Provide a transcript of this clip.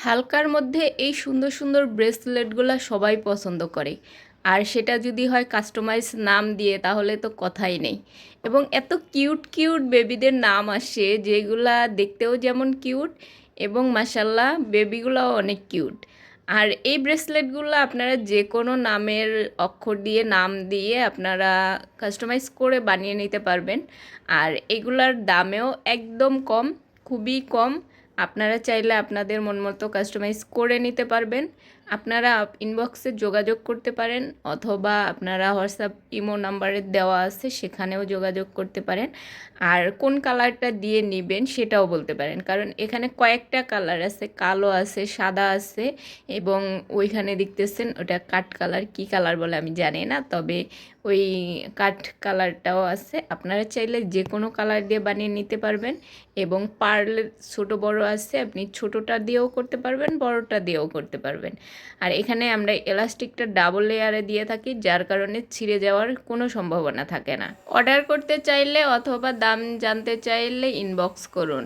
হালকার মধ্যে এই সুন্দর সুন্দর ব্রেসলেটগুলো সবাই পছন্দ করে। আর সেটা যদি হয় কাস্টমাইজ নাম দিয়ে তাহলে তো কথাই নেই। এবং এত কিউট কিউট বেবিদের নাম আসে যেগুলা দেখতেও যেমন কিউট এবং মাশাল্লাহ বেবিগুলোও অনেক কিউট। আর এই ব্রেসলেটগুলো আপনারা যে কোনো নামের অক্ষর দিয়ে নাম দিয়ে আপনারা কাস্টমাইজ করে বানিয়ে নিতে পারবেন। আর এগুলার দামেও একদম কম, খুবই কম। আপনারা চাইলে আপনাদের মন মতো কাস্টমাইজ করে নিতে পারবেন। আপনারা ইনবক্সে যোগাযোগ করতে পারেন অথবা আপনারা হোয়াটসঅ্যাপ ইমো নাম্বারে দেওয়া আছে সেখানেও যোগাযোগ করতে পারেন। আর কোন কালারটা দিয়ে নেবেন সেটাও বলতে পারেন, কারণ এখানে কয়েকটা কালার আছে, কালো আছে, সাদা আছে এবং ওইখানে দেখতেছেন ওটা কাঠ কালার, কি কালার বলে আমি জানি না, তবে ওই কাঠ কালারটাও আছে। আপনারা চাইলে যে কোনো কালার দিয়ে বানিয়ে নিতে পারবেন। এবং পার্লের ছোট বড় আছে, আপনি ছোটটা দিয়েও করতে পারবেন, বড়টা দিয়েও করতে পারবেন। আর এখানে আমরা এলাস্টিকটা ডাবল লেয়ারে দিয়ে থাকি, যার কারণে ছিঁড়ে যাওয়ার কোনো সম্ভাবনা থাকে না। অর্ডার করতে চাইলে অথবা দাম জানতে চাইলে ইনবক্স করুন।